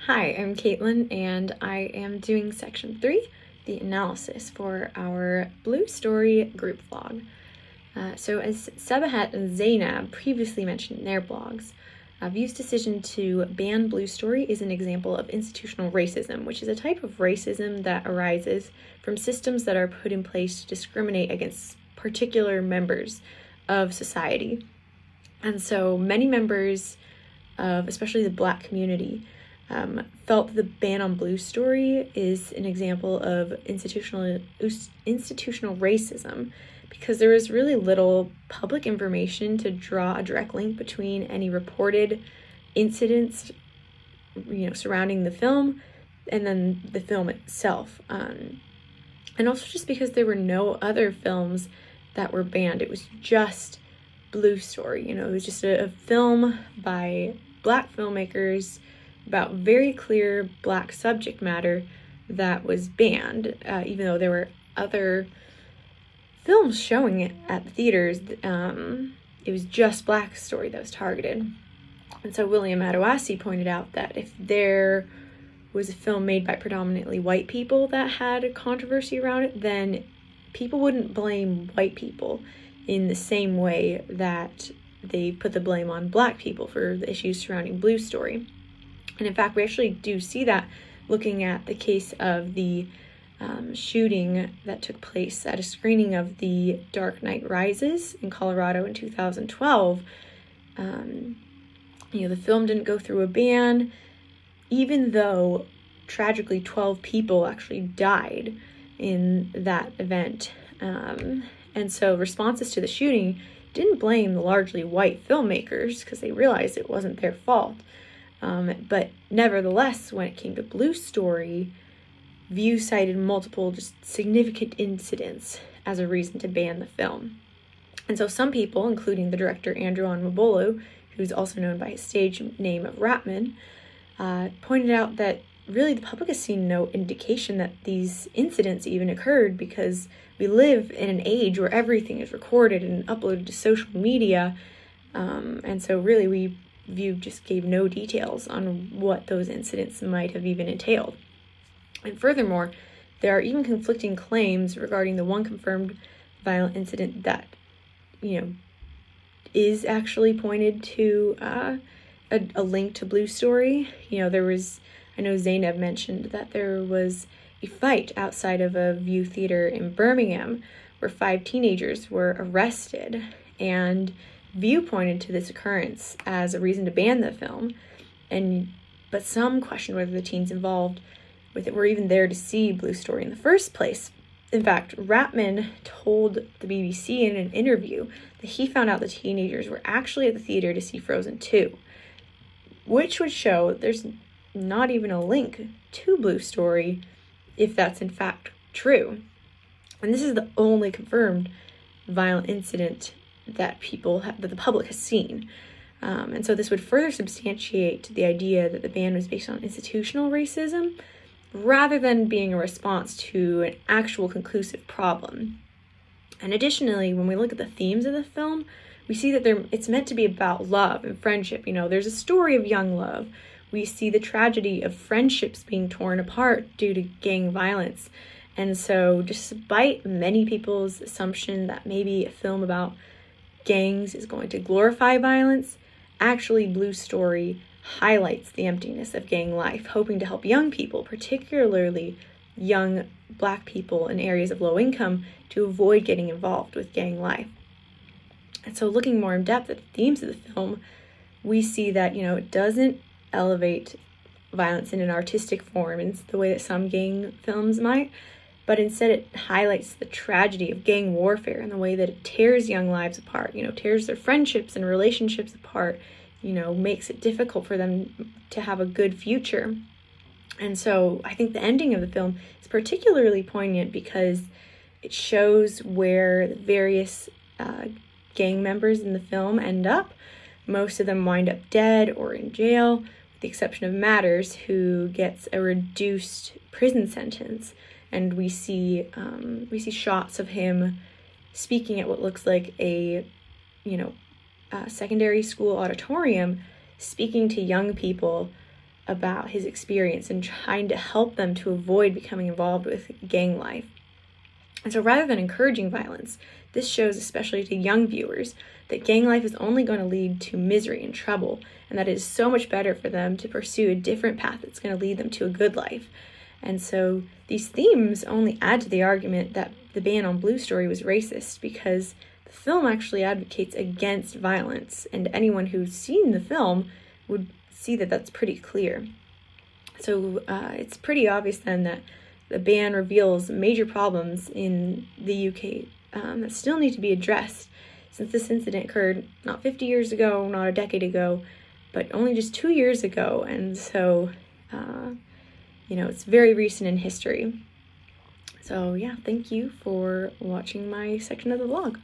Hi, I'm Caitlin, and I am doing section 3, the analysis, for our Blue Story group vlog. So as Sabahat and Zainab previously mentioned in their blogs, View's decision to ban Blue Story is an example of institutional racism, which is a type of racism that arises from systems that are put in place to discriminate against particular members of society. And so many members of especially the Black community felt the ban on Blue Story is an example of institutional racism, because there was really little public information to draw a direct link between any reported incidents, surrounding the film and then the film itself. And also just because there were no other films that were banned. It was just Blue Story. It was just a film by Black filmmakers about very clear Black subject matter that was banned, even though there were other films showing it at the theaters. It was just Black Story that was targeted. And so William Adewasi pointed out that if there was a film made by predominantly white people that had a controversy around it, then people wouldn't blame white people in the same way that they put the blame on Black people for the issues surrounding Blue Story. And in fact, we actually do see that looking at the case of the shooting that took place at a screening of The Dark Knight Rises in Colorado in 2012. The film didn't go through a ban, even though tragically 12 people actually died in that event. And so responses to the shooting didn't blame the largely white filmmakers because they realized it wasn't their fault. But nevertheless, when it came to Blue Story, View cited multiple just significant incidents as a reason to ban the film. And so some people, including the director Andrew Mabolo, who's also known by his stage name of Ratman, pointed out that really the public has seen no indication that these incidents even occurred, because we live in an age where everything is recorded and uploaded to social media. And so really View just gave no details on what those incidents might have even entailed. And furthermore, there are even conflicting claims regarding the one confirmed violent incident that, is actually pointed to a link to Blue Story. I know Zainab mentioned that there was a fight outside of a View theater in Birmingham where 5 teenagers were arrested, and View pointed to this occurrence as a reason to ban the film, but some questioned whether the teens involved with it were even there to see Blue Story in the first place. In fact, Ratman told the BBC in an interview that he found out the teenagers were actually at the theater to see Frozen 2, which would show there's not even a link to Blue Story if that's in fact true. And this is the only confirmed violent incident that the public has seen. And so this would further substantiate the idea that the ban was based on institutional racism rather than being a response to an actual conclusive problem. And additionally, when we look at the themes of the film, we see that it's meant to be about love and friendship. There's a story of young love. We see the tragedy of friendships being torn apart due to gang violence. And so despite many people's assumption that maybe a film about gangs is going to glorify violence, actually Blue Story highlights the emptiness of gang life, hoping to help young people, particularly young Black people in areas of low income, to avoid getting involved with gang life. And so looking more in depth at the themes of the film, we see that, it doesn't elevate violence in an artistic form in the way that some gang films might, but instead it highlights the tragedy of gang warfare and the way that it tears young lives apart, tears their friendships and relationships apart, makes it difficult for them to have a good future. And so I think the ending of the film is particularly poignant because it shows where the various gang members in the film end up. Most of them wind up dead or in jail, with the exception of Matters, who gets a reduced prison sentence. And we see shots of him speaking at what looks like a secondary school auditorium, speaking to young people about his experience and trying to help them to avoid becoming involved with gang life. And so rather than encouraging violence, this shows, especially to young viewers, that gang life is only going to lead to misery and trouble, and that it is so much better for them to pursue a different path that's going to lead them to a good life. And so these themes only add to the argument that the ban on Blue Story was racist, because the film actually advocates against violence, and anyone who's seen the film would see that that's pretty clear. So it's pretty obvious then that the ban reveals major problems in the UK that still need to be addressed, since this incident occurred not 50 years ago, not a decade ago, but only just 2 years ago. And so, it's very recent in history. So yeah, thank you for watching my section of the vlog.